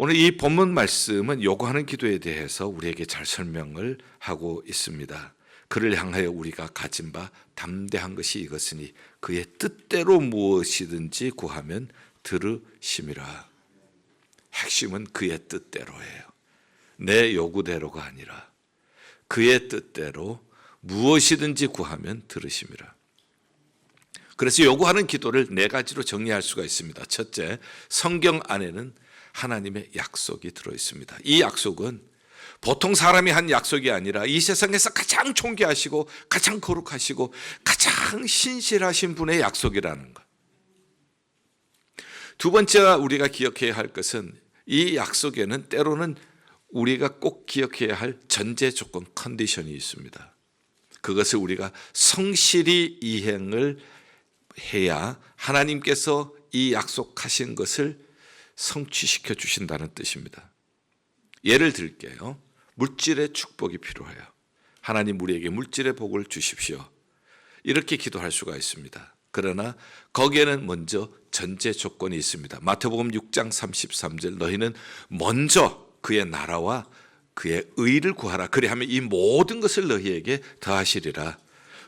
오늘 이 본문 말씀은 요구하는 기도에 대해서 우리에게 잘 설명을 하고 있습니다. 그를 향하여 우리가 가진 바 담대한 것이 이것이니 그의 뜻대로 무엇이든지 구하면 들으심이라. 핵심은 그의 뜻대로예요. 내 요구대로가 아니라 그의 뜻대로 무엇이든지 구하면 들으심이라. 그래서 요구하는 기도를 네 가지로 정리할 수가 있습니다. 첫째, 성경 안에는 하나님의 약속이 들어있습니다. 이 약속은 보통 사람이 한 약속이 아니라 이 세상에서 가장 존귀하시고 가장 거룩하시고 가장 신실하신 분의 약속이라는 것. 두 번째 우리가 기억해야 할 것은 이 약속에는 때로는 우리가 꼭 기억해야 할 전제 조건, 컨디션이 있습니다. 그것을 우리가 성실히 이행을 해야 하나님께서 이 약속하신 것을 성취시켜 주신다는 뜻입니다. 예를 들게요. 물질의 축복이 필요해요. 하나님 우리에게 물질의 복을 주십시오. 이렇게 기도할 수가 있습니다. 그러나 거기에는 먼저 전제 조건이 있습니다. 마태복음 6장 33절 너희는 먼저 그의 나라와 그의 의를 구하라. 그리하면 이 모든 것을 너희에게 더하시리라.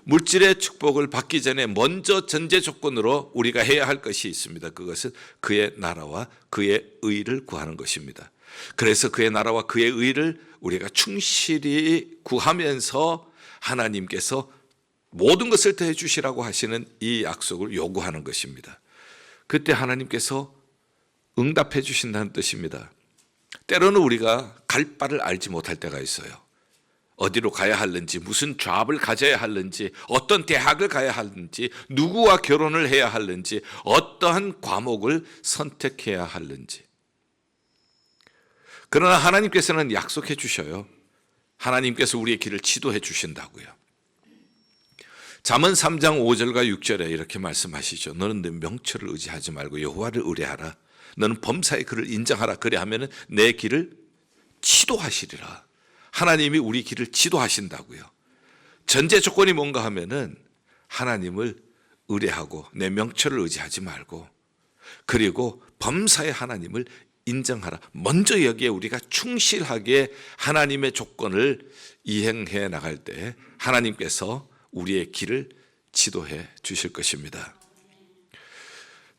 물질의 축복을 받기 전에 먼저 전제 조건으로 우리가 해야 할 것이 있습니다. 그것은 그의 나라와 그의 의를 구하는 것입니다. 그래서 그의 나라와 그의 의를 우리가 충실히 구하면서 하나님께서 모든 것을 더해 주시라고 하시는 이 약속을 요구하는 것입니다. 그때 하나님께서 응답해 주신다는 뜻입니다. 때로는 우리가 갈 바를 알지 못할 때가 있어요. 어디로 가야 하는지, 무슨 잡을 가져야 하는지, 어떤 대학을 가야 하는지, 누구와 결혼을 해야 하는지, 어떠한 과목을 선택해야 하는지. 그러나 하나님께서는 약속해 주셔요. 하나님께서 우리의 길을 지도해 주신다고요. 잠언 3장 5절과 6절에 이렇게 말씀하시죠. 너는 내 명철을 의지하지 말고 여호와를 의뢰하라. 너는 범사의 그를 인정하라. 그래 하면은 내 길을 지도하시리라. 하나님이 우리 길을 지도하신다고요. 전제 조건이 뭔가 하면은 하나님을 의뢰하고 내 명철을 의지하지 말고 그리고 범사의 하나님을 인정하라. 먼저 여기에 우리가 충실하게 하나님의 조건을 이행해 나갈 때 하나님께서 우리의 길을 지도해 주실 것입니다.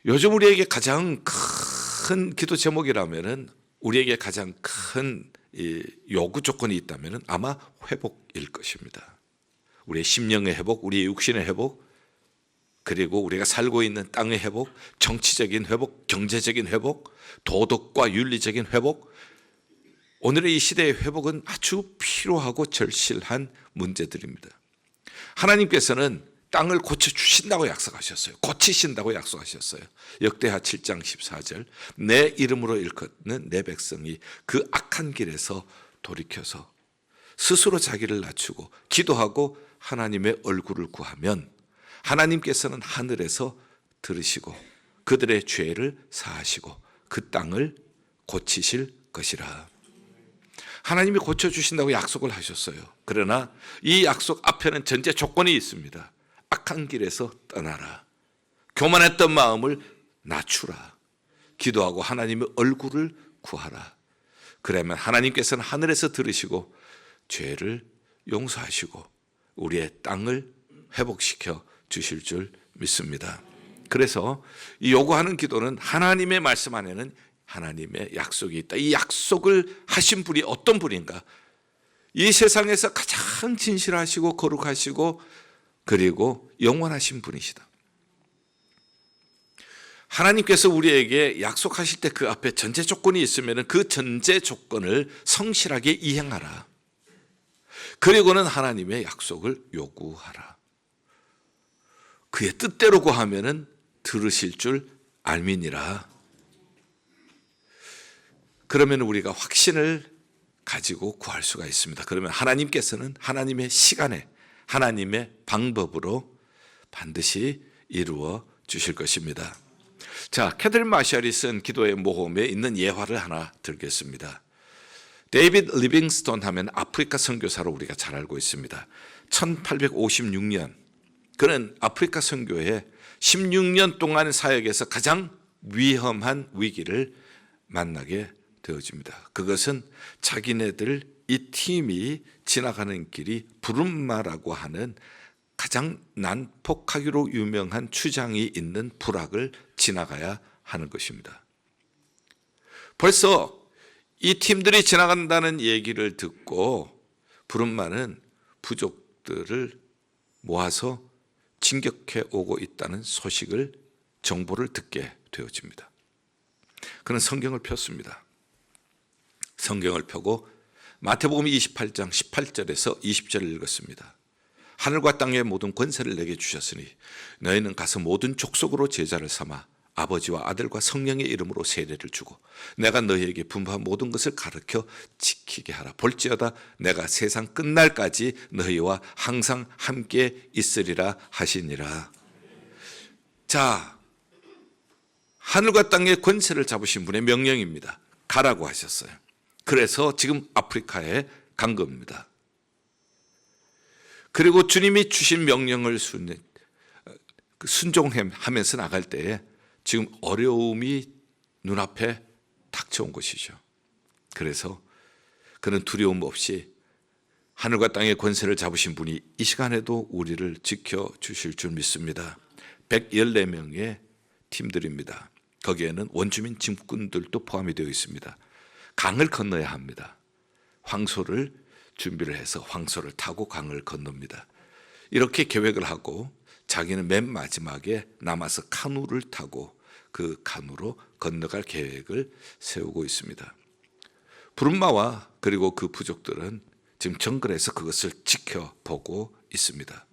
요즘 우리에게 가장 큰 기도 제목이라면은 우리에게 가장 큰 요구 조건이 있다면 아마 회복일 것입니다. 우리의 심령의 회복, 우리의 육신의 회복, 그리고 우리가 살고 있는 땅의 회복, 정치적인 회복, 경제적인 회복, 도덕과 윤리적인 회복. 오늘의 이 시대의 회복은 아주 필요하고 절실한 문제들입니다. 하나님께서는 땅을 고쳐주신다고 약속하셨어요. 고치신다고 약속하셨어요. 역대하 7장 14절 내 이름으로 일컫는 내 백성이 그 악한 길에서 돌이켜서 스스로 자기를 낮추고 기도하고 하나님의 얼굴을 구하면 하나님께서는 하늘에서 들으시고 그들의 죄를 사하시고 그 땅을 고치실 것이라. 하나님이 고쳐주신다고 약속을 하셨어요. 그러나 이 약속 앞에는 전제 조건이 있습니다. 악한 길에서 떠나라. 교만했던 마음을 낮추라. 기도하고 하나님의 얼굴을 구하라. 그러면 하나님께서는 하늘에서 들으시고 죄를 용서하시고 우리의 땅을 회복시켜 주실 줄 믿습니다. 그래서 이 요구하는 기도는 하나님의 말씀 안에는 하나님의 약속이 있다. 이 약속을 하신 분이 어떤 분인가? 이 세상에서 가장 진실하시고 거룩하시고 그리고 영원하신 분이시다. 하나님께서 우리에게 약속하실 때 그 앞에 전제 조건이 있으면 그 전제 조건을 성실하게 이행하라. 그리고는 하나님의 약속을 요구하라. 그의 뜻대로 구하면 들으실 줄 알미니라. 그러면 우리가 확신을 가지고 구할 수가 있습니다. 그러면 하나님께서는 하나님의 시간에 하나님의 방법으로 반드시 이루어 주실 것입니다. 자, 캐들 마샬이 쓴 기도의 모험에 있는 예화를 하나 들겠습니다. 데이비드 리빙스톤 하면 아프리카 선교사로 우리가 잘 알고 있습니다. 1856년 그는 아프리카 선교에 16년 동안 사역에서 가장 위험한 위기를 만나게 되어집니다. 그것은 자기네들 이 팀이 지나가는 길이 부름마라고 하는 가장 난폭하기로 유명한 추장이 있는 부락을 지나가야 하는 것입니다. 벌써 이 팀들이 지나간다는 얘기를 듣고 부름마는 부족들을 모아서 진격해 오고 있다는 소식을 정보를 듣게 되어집니다. 그는 성경을 폈습니다. 성경을 펴고 마태복음 28장 18절에서 20절을 읽었습니다. 하늘과 땅의 모든 권세를 내게 주셨으니 너희는 가서 모든 족속으로 제자를 삼아 아버지와 아들과 성령의 이름으로 세례를 주고 내가 너희에게 분부한 모든 것을 가르쳐 지키게 하라. 볼지어다 내가 세상 끝날까지 너희와 항상 함께 있으리라 하시니라. 자, 하늘과 땅의 권세를 잡으신 분의 명령입니다. 가라고 하셨어요. 그래서 지금 아프리카에 간 겁니다. 그리고 주님이 주신 명령을 순종하면서 나갈 때에 지금 어려움이 눈앞에 닥쳐온 것이죠. 그래서 그는 두려움 없이 하늘과 땅의 권세를 잡으신 분이 이 시간에도 우리를 지켜주실 줄 믿습니다. 114명의 팀들입니다. 거기에는 원주민 짐꾼들도 포함이 되어 있습니다. 강을 건너야 합니다. 황소를 준비를 해서 황소를 타고 강을 건넙니다. 이렇게 계획을 하고 자기는 맨 마지막에 남아서 카누를 타고 그 카누로 건너갈 계획을 세우고 있습니다. 부름마와 그리고 그 부족들은 지금 정글에서 그것을 지켜보고 있습니다.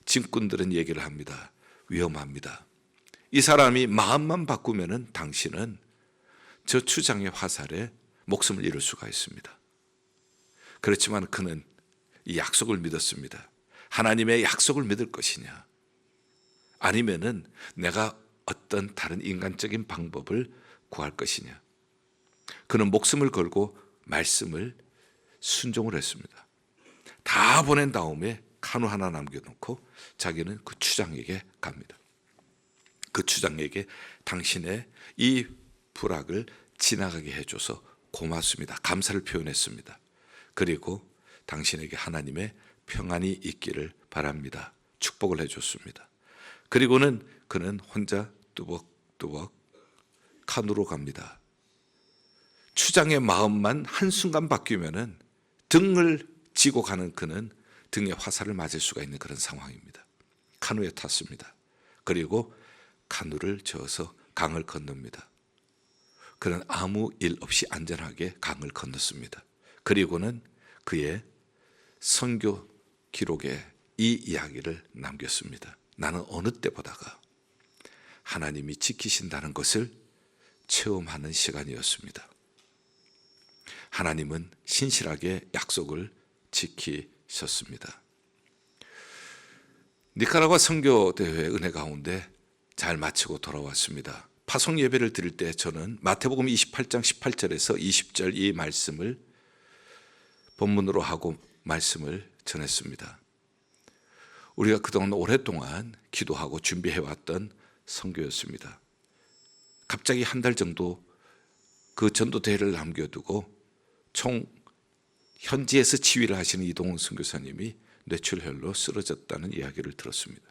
짐꾼들은 얘기를 합니다. 위험합니다. 이 사람이 마음만 바꾸면은 당신은 저 추장의 화살에 목숨을 잃을 수가 있습니다. 그렇지만 그는 이 약속을 믿었습니다. 하나님의 약속을 믿을 것이냐, 아니면은 내가 어떤 다른 인간적인 방법을 구할 것이냐. 그는 목숨을 걸고 말씀을 순종을 했습니다. 다 보낸 다음에 카누 하나 남겨놓고 자기는 그 추장에게 갑니다. 그 추장에게 당신의 이 부락을 지나가게 해줘서 고맙습니다. 감사를 표현했습니다. 그리고 당신에게 하나님의 평안이 있기를 바랍니다. 축복을 해줬습니다. 그리고는 그는 혼자 뚜벅뚜벅 카누로 갑니다. 추장의 마음만 한순간 바뀌면은 등을 지고 가는 그는 등에 화살을 맞을 수가 있는 그런 상황입니다. 카누에 탔습니다. 그리고 카누를 저어서 강을 건넙니다. 그는 아무 일 없이 안전하게 강을 건넜습니다. 그리고는 그의 선교 기록에 이 이야기를 남겼습니다. 나는 어느 때보다가 하나님이 지키신다는 것을 체험하는 시간이었습니다. 하나님은 신실하게 약속을 지키셨습니다. 니카라과 선교대회 은혜 가운데 잘 마치고 돌아왔습니다. 파송 예배를 드릴 때 저는 마태복음 28장 18절에서 20절 이 말씀을 본문으로 하고 말씀을 전했습니다. 우리가 그동안 오랫동안 기도하고 준비해왔던 선교였습니다. 갑자기 한 달 정도 그 전도대회를 남겨두고 총 현지에서 지휘를 하시는 이동훈 선교사님이 뇌출혈로 쓰러졌다는 이야기를 들었습니다.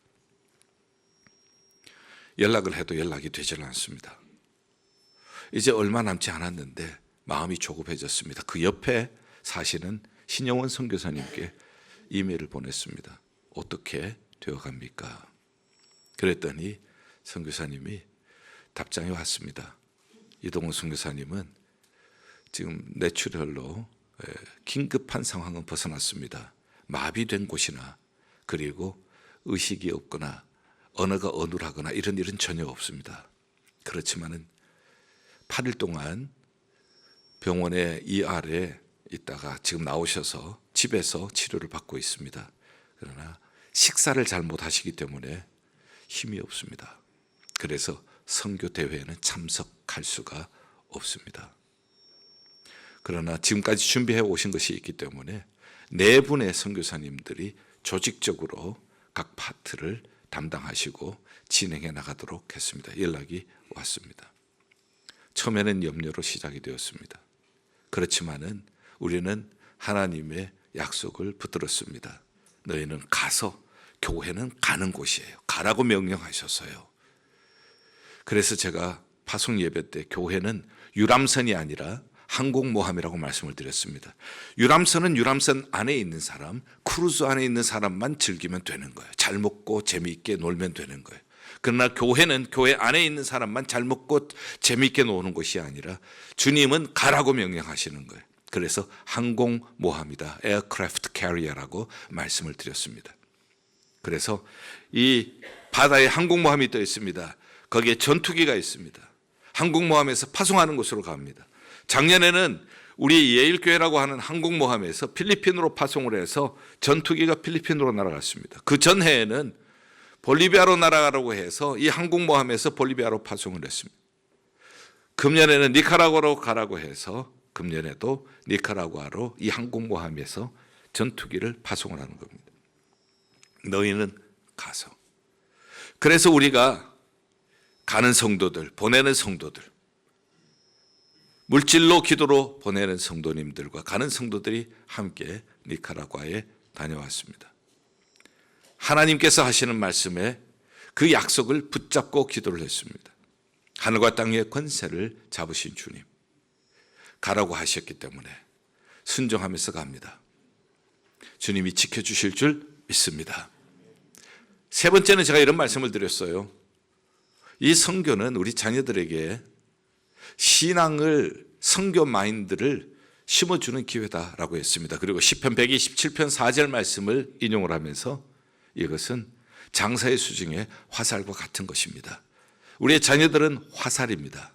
연락을 해도 연락이 되질 않습니다. 이제 얼마 남지 않았는데 마음이 조급해졌습니다. 그 옆에 사시는 신영원 선교사님께 이메일을 보냈습니다. 어떻게 되어갑니까? 그랬더니 선교사님이 답장이 왔습니다. 이동훈 선교사님은 지금 뇌출혈로 긴급한 상황은 벗어났습니다. 마비된 곳이나 그리고 의식이 없거나 언어가 어눌하거나 이런 일은 전혀 없습니다. 그렇지만은 8일 동안 병원에 ER에 있다가 지금 나오셔서 집에서 치료를 받고 있습니다. 그러나 식사를 잘 못하시기 때문에 힘이 없습니다. 그래서 선교 대회에는 참석할 수가 없습니다. 그러나 지금까지 준비해 오신 것이 있기 때문에 4분의 선교사님들이 조직적으로 각 파트를 담당하시고 진행해 나가도록 했습니다. 연락이 왔습니다. 처음에는 염려로 시작이 되었습니다. 그렇지만은 우리는 하나님의 약속을 붙들었습니다. 너희는 가서, 교회는 가는 곳이에요. 가라고 명령하셨어요. 그래서 제가 파송 예배 때 교회는 유람선이 아니라 항공모함이라고 말씀을 드렸습니다. 유람선은 유람선 안에 있는 사람, 크루즈 안에 있는 사람만 즐기면 되는 거예요. 잘 먹고 재미있게 놀면 되는 거예요. 그러나 교회는 교회 안에 있는 사람만 잘 먹고 재미있게 노는 것이 아니라 주님은 가라고 명령하시는 거예요. 그래서 항공모함이다, 에어크래프트 캐리어라고 말씀을 드렸습니다. 그래서 이 바다에 항공모함이 떠 있습니다. 거기에 전투기가 있습니다. 항공모함에서 파송하는 곳으로 갑니다. 작년에는 우리 예일교회라고 하는 항공모함에서 필리핀으로 파송을 해서 전투기가 필리핀으로 날아갔습니다. 그 전해에는 볼리비아로 날아가라고 해서 이 항공모함에서 볼리비아로 파송을 했습니다. 금년에는 니카라과로 가라고 해서 금년에도 니카라과로 이 항공모함에서 전투기를 파송을 하는 겁니다. 너희는 가서. 그래서 우리가 가는 성도들, 보내는 성도들, 물질로 기도로 보내는 성도님들과 가는 성도들이 함께 니카라과에 다녀왔습니다. 하나님께서 하시는 말씀에 그 약속을 붙잡고 기도를 했습니다. 하늘과 땅의 권세를 잡으신 주님, 가라고 하셨기 때문에 순종하면서 갑니다. 주님이 지켜주실 줄 믿습니다. 세 번째는 제가 이런 말씀을 드렸어요. 이 선교는 우리 자녀들에게 신앙을, 선교 마인드를 심어주는 기회다라고 했습니다. 그리고 시편 127편 4절 말씀을 인용을 하면서 이것은 장사의 수중에 화살과 같은 것입니다. 우리의 자녀들은 화살입니다.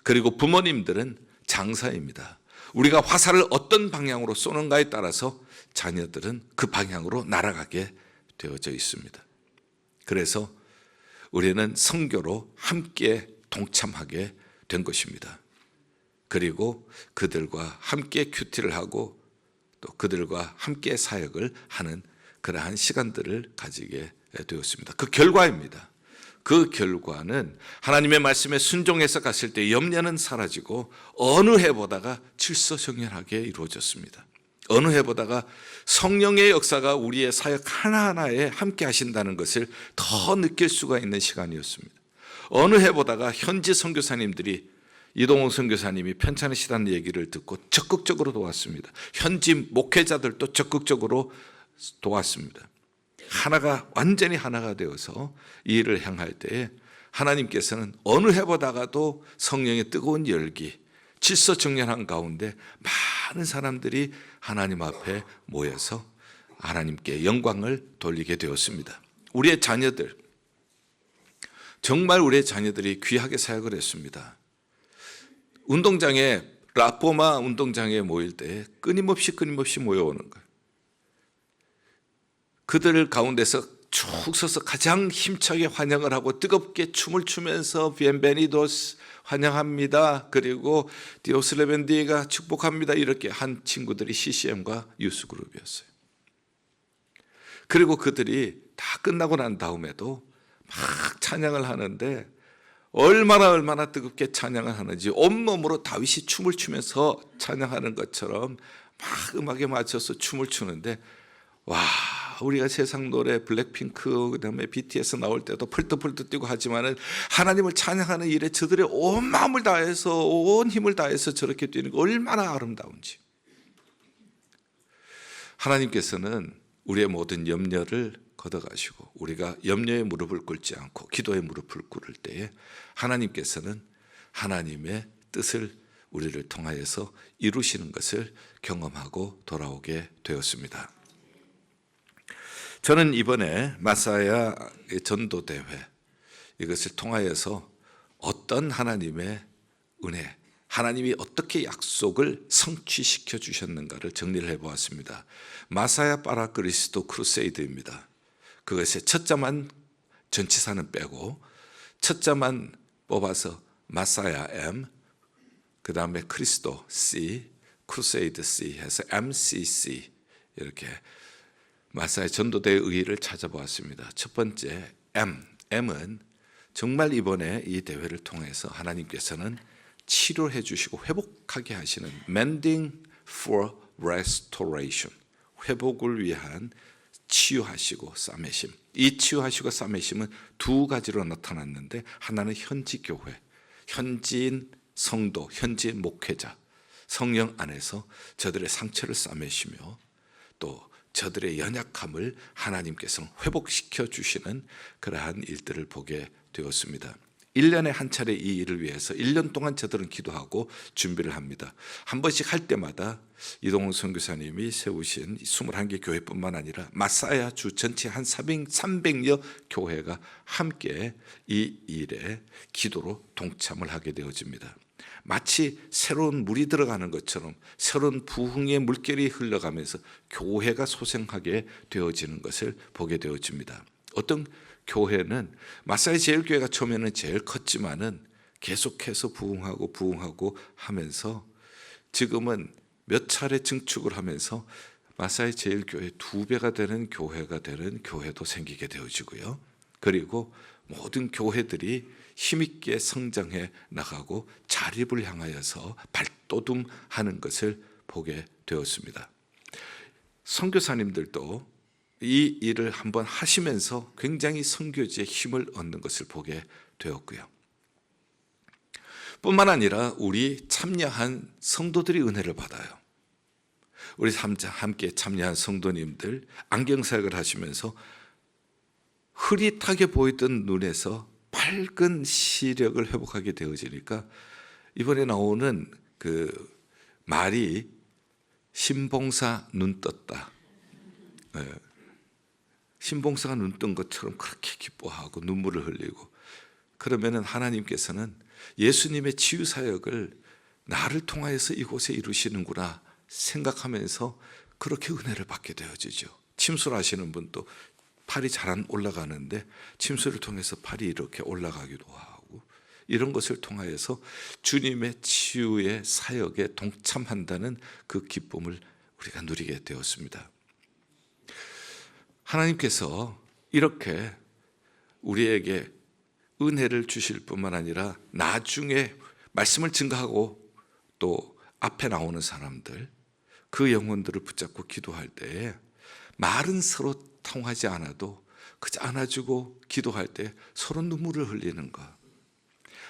그리고 부모님들은 장사입니다. 우리가 화살을 어떤 방향으로 쏘는가에 따라서 자녀들은 그 방향으로 날아가게 되어져 있습니다. 그래서 우리는 선교로 함께 동참하게 된 것입니다. 그리고 그들과 함께 큐티를 하고 또 그들과 함께 사역을 하는 그러한 시간들을 가지게 되었습니다. 그 결과입니다. 그 결과는 하나님의 말씀에 순종해서 갔을 때 염려는 사라지고 어느 해보다가 질서정연하게 이루어졌습니다. 어느 해보다가 성령의 역사가 우리의 사역 하나하나에 함께 하신다는 것을 더 느낄 수가 있는 시간이었습니다. 어느 해보다가 현지 선교사님들이 이동욱 선교사님이 편찮으시다는 얘기를 듣고 적극적으로 도왔습니다. 현지 목회자들도 적극적으로 도왔습니다. 하나가, 완전히 하나가 되어서 이 일을 향할 때에 하나님께서는 어느 해보다가도 성령의 뜨거운 열기, 질서정연한 가운데 많은 사람들이 하나님 앞에 모여서 하나님께 영광을 돌리게 되었습니다. 우리의 자녀들, 정말 우리의 자녀들이 귀하게 사역을 했습니다. 운동장에, 라포마 운동장에 모일 때 끊임없이 모여오는 거예요. 그들 가운데서 쭉 서서 가장 힘차게 환영을 하고 뜨겁게 춤을 추면서 비엔베니도스 환영합니다. 그리고 디오스레벤디가 축복합니다. 이렇게 한 친구들이 CCM과 유스그룹이었어요. 그리고 그들이 다 끝나고 난 다음에도 막 찬양을 하는데 얼마나 뜨겁게 찬양을 하는지 온몸으로 다윗이 춤을 추면서 찬양하는 것처럼 막 음악에 맞춰서 춤을 추는데, 와, 우리가 세상 노래 블랙핑크 그다음에 BTS 나올 때도 펄떡펄떡 뛰고 하지만은 하나님을 찬양하는 일에 저들의 온 마음을 다해서 온 힘을 다해서 저렇게 뛰는 거 얼마나 아름다운지. 하나님께서는 우리의 모든 염려를 걷어가시고 우리가 염려의 무릎을 꿇지 않고 기도의 무릎을 꿇을 때에 하나님께서는 하나님의 뜻을 우리를 통하여서 이루시는 것을 경험하고 돌아오게 되었습니다. 저는 이번에 마사야 전도대회, 이것을 통하여서 어떤 하나님의 은혜, 하나님이 어떻게 약속을 성취시켜 주셨는가를 정리를 해보았습니다. 마사야 파라 그리스도 크루세이드입니다. 그것의 첫 자만, 전치사는 빼고 첫 자만 뽑아서 마사야 M, 그 다음에 크리스도 C, 크루세이드 C 해서 MCC, 이렇게 마사야 전도대의 의의를 찾아보았습니다. 첫 번째 M은 정말 이번에 이 대회를 통해서 하나님께서는 치료해 주시고 회복하게 하시는 Mending for Restoration, 회복을 위한 치유하시고 싸매심. 이 치유하시고 싸매심은 두 가지로 나타났는데, 하나는 현지 교회, 현지인 성도, 현지인 목회자, 성령 안에서 저들의 상처를 싸매시며 또 저들의 연약함을 하나님께서 회복시켜 주시는 그러한 일들을 보게 되었습니다. 1년에 한 차례 이 일을 위해서 1년 동안 저들은 기도하고 준비를 합니다. 한 번씩 할 때마다 이동훈 선교사님이 세우신 21개 교회뿐만 아니라 마사야 주 전체 한 300여 교회가 함께 이 일에 기도로 동참을 하게 되어집니다. 마치 새로운 물이 들어가는 것처럼 새로운 부흥의 물결이 흘러가면서 교회가 소생하게 되어지는 것을 보게 되어집니다. 어떤 교회는 마사야 제일교회가 처음에는 제일 컸지만은 계속해서 부흥하고 하면서 지금은 몇 차례 증축을 하면서 마사야 제일교회 2배가 되는 교회가 되는 교회도 생기게 되어지고요. 그리고 모든 교회들이 힘있게 성장해 나가고 자립을 향하여서 발돋움하는 것을 보게 되었습니다. 선교사님들도 이 일을 한번 하시면서 굉장히 선교지에 힘을 얻는 것을 보게 되었고요. 뿐만 아니라 우리 참여한 성도들이 은혜를 받아요. 우리 함께 참여한 성도님들 안경사역을 하시면서 흐릿하게 보이던 눈에서 밝은 시력을 회복하게 되어지니까 이번에 나오는 그 말이 신봉사 눈 떴다. 신봉사가 눈 뜬 것처럼 그렇게 기뻐하고 눈물을 흘리고, 그러면은 하나님께서는 예수님의 치유 사역을 나를 통하여서 이곳에 이루시는구나 생각하면서 그렇게 은혜를 받게 되어지죠. 침술하시는 분도 팔이 잘 안 올라가는데 침술을 통해서 팔이 이렇게 올라가기도 하고, 이런 것을 통하여서 주님의 치유의 사역에 동참한다는 그 기쁨을 우리가 누리게 되었습니다. 하나님께서 이렇게 우리에게 은혜를 주실 뿐만 아니라 나중에 말씀을 증거하고 또 앞에 나오는 사람들, 그 영혼들을 붙잡고 기도할 때에 말은 서로 통하지 않아도 그저 안아주고 기도할 때 서로 눈물을 흘리는 것.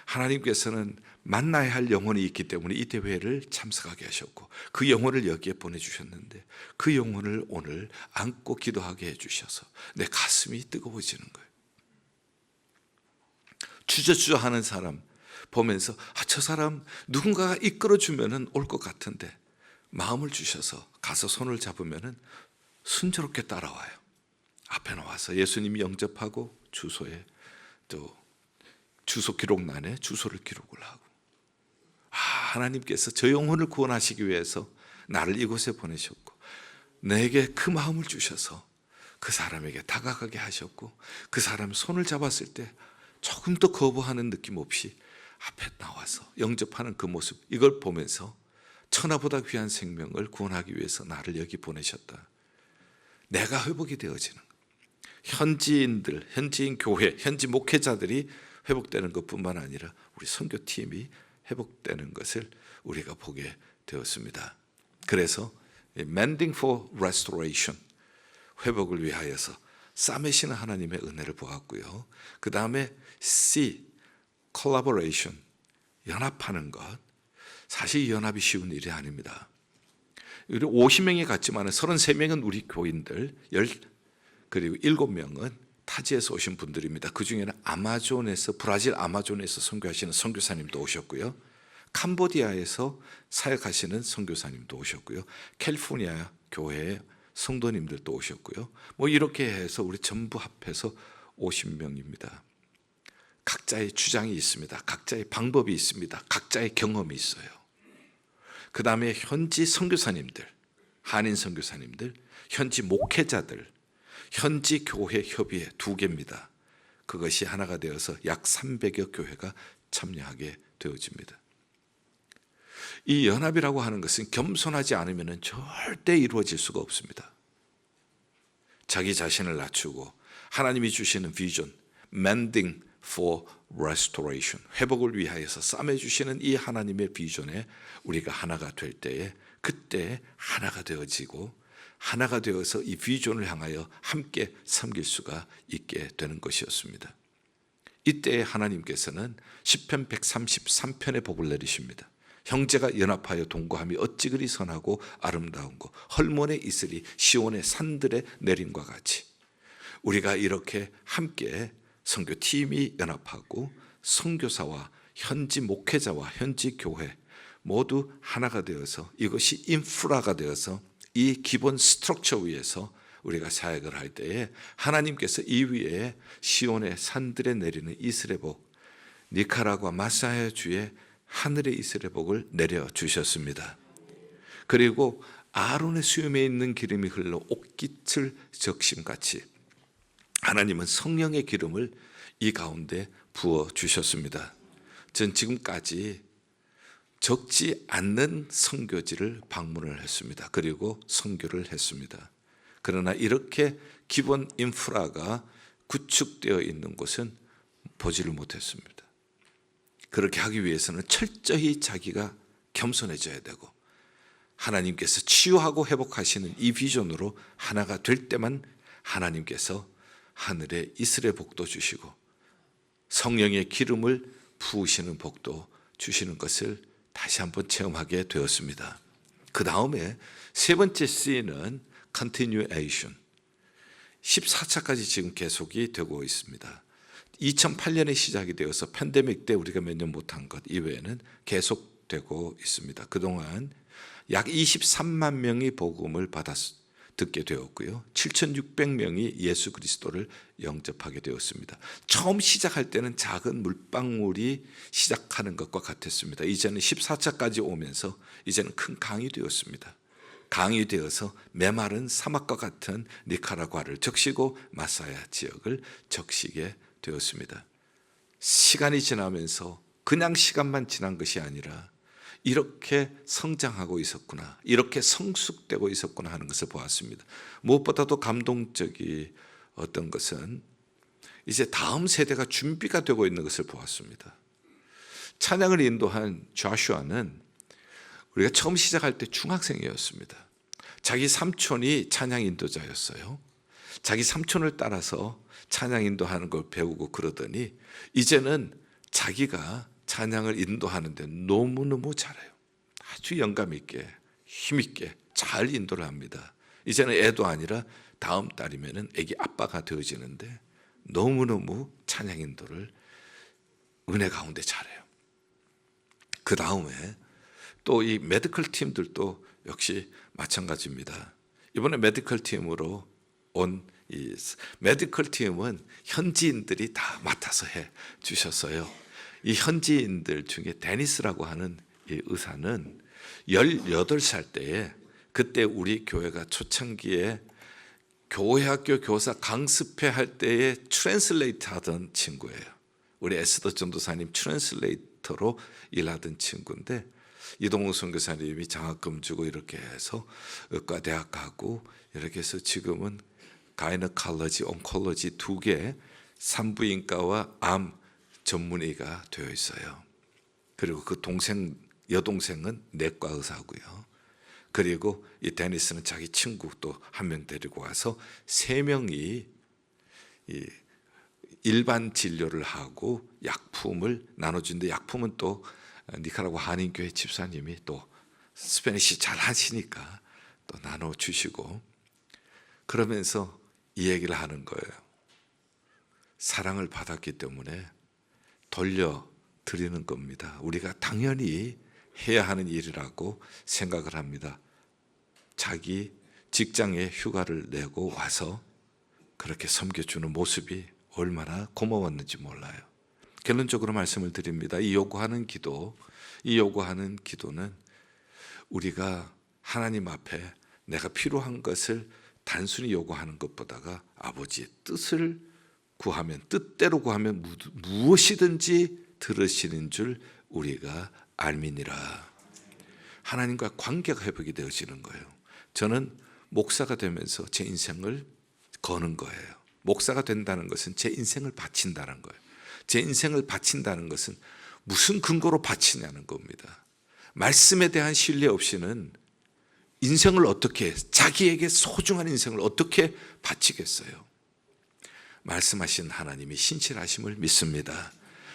하나님께서는 만나야 할 영혼이 있기 때문에 이 대회를 참석하게 하셨고 그 영혼을 여기에 보내주셨는데 그 영혼을 오늘 안고 기도하게 해주셔서 내 가슴이 뜨거워지는 거예요. 주저주저 하는 사람 보면서 저 사람 누군가가 이끌어주면 올 것 같은데 마음을 주셔서 가서 손을 잡으면 순조롭게 따라와요. 앞에 나와서 예수님이 영접하고 주소에 또 주소 기록란에 주소를 기록을 하고, 하나님께서 저 영혼을 구원하시기 위해서 나를 이곳에 보내셨고 내게 그 마음을 주셔서 그 사람에게 다가가게 하셨고 그 사람 손을 잡았을 때 조금 더 거부하는 느낌 없이 앞에 나와서 영접하는 그 모습, 이걸 보면서 천하보다 귀한 생명을 구원하기 위해서 나를 여기 보내셨다. 내가 회복이 되어지는 것. 현지인들, 현지인 교회, 현지 목회자들이 회복되는 것뿐만 아니라 우리 선교팀이 회복되는 것을 우리가 보게 되었습니다. 그래서 Mending for Restoration, 회복을 위하여서 싸매시는 하나님의 은혜를 보았고요. 그 다음에 C, Collaboration, 연합하는 것. 사실 이 연합이 쉬운 일이 아닙니다. 우리 50명이 갔지만 33명은 우리 교인들, 그리고 7명은 타지에서 오신 분들입니다. 그 중에는 브라질 아마존에서 선교하시는 선교사님도 오셨고요. 캄보디아에서 사역하시는 선교사님도 오셨고요. 캘리포니아 교회의 성도님들도 오셨고요. 이렇게 해서 우리 전부 합해서 50명입니다. 각자의 주장이 있습니다. 각자의 방법이 있습니다. 각자의 경험이 있어요. 그 다음에 현지 선교사님들, 한인 선교사님들, 현지 목회자들, 현지 교회 협의회 2개입니다. 그것이 하나가 되어서 약 300여 교회가 참여하게 되어집니다. 이 연합이라고 하는 것은 겸손하지 않으면 절대 이루어질 수가 없습니다. 자기 자신을 낮추고 하나님이 주시는 비전, Mending for restoration, 회복을 위하여서 싸매주시는 이 하나님의 비전에 우리가 하나가 될 때에 그때 하나가 되어지고 하나가 되어서 이 비전을 향하여 함께 섬길 수가 있게 되는 것이었습니다. 이때 하나님께서는 시편 133편의 복을 내리십니다. 형제가 연합하여 동거함이 어찌 그리 선하고 아름다운고 헐몬에 있으리 시온의 산들에 내림과 같이 우리가 이렇게 함께 선교팀이 연합하고 선교사와 현지 목회자와 현지 교회 모두 하나가 되어서 이것이 인프라가 되어서 이 기본 스트럭처 위에서 우리가 사역을 할 때에 하나님께서 이 위에 시온의 산들에 내리는 이슬의 복, 니카라과 마사야 주의 하늘의 이슬의 복을 내려주셨습니다. 그리고 아론의 수염에 있는 기름이 흘러 옥깃을 적심같이 하나님은 성령의 기름을 이 가운데 부어주셨습니다. 전 지금까지 적지 않는 선교지를 방문을 했습니다. 그리고 선교를 했습니다. 그러나 이렇게 기본 인프라가 구축되어 있는 곳은 보지를 못했습니다. 그렇게 하기 위해서는 철저히 자기가 겸손해져야 되고 하나님께서 치유하고 회복하시는 이 비전으로 하나가 될 때만 하나님께서 하늘에 이슬의 복도 주시고 성령의 기름을 부으시는 복도 주시는 것을 다시 한번 체험하게 되었습니다. 그 다음에 세 번째 C는 continuation, 14차까지 지금 계속이 되고 있습니다. 2008년에 시작이 되어서 팬데믹 때 우리가 몇 년 못한 것 이외에는 계속되고 있습니다. 그동안 약 23만 명이 복음을 듣게 되었고요. 7,600명이 예수 그리스도를 영접하게 되었습니다. 처음 시작할 때는 작은 물방울이 시작하는 것과 같았습니다. 이제는 14차까지 오면서 이제는 큰 강이 되었습니다. 강이 되어서 메마른 사막과 같은 니카라과를 적시고 마사야 지역을 적시게 되었습니다. 시간이 지나면서 그냥 시간만 지난 것이 아니라 이렇게 성장하고 있었구나, 이렇게 성숙되고 있었구나 하는 것을 보았습니다. 무엇보다도 감동적이 어떤 것은 이제 다음 세대가 준비가 되고 있는 것을 보았습니다. 찬양을 인도한 조슈아는 우리가 처음 시작할 때 중학생이었습니다. 자기 삼촌이 찬양 인도자였어요. 자기 삼촌을 따라서 찬양 인도하는 걸 배우고 그러더니 이제는 자기가 찬양을 인도하는데 너무너무 잘해요. 아주 영감 있게 힘 있게 잘 인도를 합니다. 이제는 애도 아니라 다음 달이면 애기 아빠가 되어지는데 너무너무 찬양 인도를 은혜 가운데 잘해요. 그 다음에 또 이 메디컬 팀들도 역시 마찬가지입니다. 이번에 메디컬 팀으로 온 이 메디컬 팀은 현지인들이 다 맡아서 해 주셨어요. 이 현지인들 중에 데니스라고 하는 이 의사는 18살 때에 그때 우리 교회가 초창기에 교회학교 교사 강습회 할 때에 트랜슬레이터 하던 친구예요. 우리 에스더 전도사님 트랜슬레이터로 일하던 친구인데 이동욱 선교사님이 장학금 주고 이렇게 해서 의과대학 가고 이렇게 해서 지금은 가이너콜로지, 온콜로지 2개 산부인과와 암 전문의가 되어 있어요. 그리고 그 여동생은 내과 의사고요. 그리고 이 데니스는 자기 친구 또 한 명 데리고 와서 3명이 일반 진료를 하고 약품을 나눠주는데 약품은 또 니카라과 한인교회 집사님이 또 스페니시 잘 하시니까 또 나눠주시고 그러면서 이 얘기를 하는 거예요. 사랑을 받았기 때문에 돌려드리는 겁니다. 우리가 당연히 해야 하는 일이라고 생각을 합니다. 자기 직장에 휴가를 내고 와서 그렇게 섬겨주는 모습이 얼마나 고마웠는지 몰라요. 결론적으로 말씀을 드립니다. 이 요구하는 기도는 우리가 하나님 앞에 내가 필요한 것을 단순히 요구하는 것보다가 아버지의 뜻을 구하면 뜻대로 구하면 무엇이든지 들으시는 줄 우리가 알미니라. 하나님과 관계가 회복이 되어지는 거예요. 저는 목사가 되면서 제 인생을 거는 거예요. 목사가 된다는 것은 제 인생을 바친다는 거예요. 제 인생을 바친다는 것은 무슨 근거로 바치냐는 겁니다. 말씀에 대한 신뢰 없이는 인생을 어떻게, 자기에게 소중한 인생을 어떻게 바치겠어요? 말씀하신 하나님이 신실하심을 믿습니다.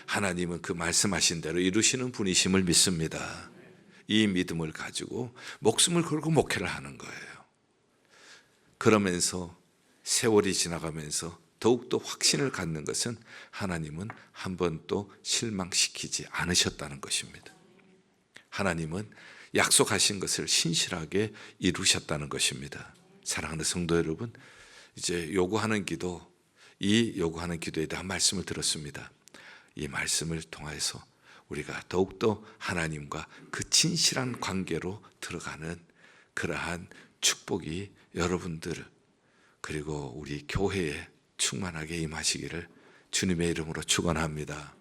하나님은 그 말씀하신 대로 이루시는 분이심을 믿습니다. 이 믿음을 가지고 목숨을 걸고 목회를 하는 거예요. 그러면서 세월이 지나가면서 더욱더 확신을 갖는 것은 하나님은 한 번도 실망시키지 않으셨다는 것입니다. 하나님은 약속하신 것을 신실하게 이루셨다는 것입니다. 사랑하는 성도 여러분, 이제 요구하는 기도, 이 요구하는 기도에 대한 말씀을 들었습니다. 이 말씀을 통해서 우리가 더욱더 하나님과 그 진실한 관계로 들어가는 그러한 축복이 여러분들 그리고 우리 교회에 충만하게 임하시기를 주님의 이름으로 축원합니다.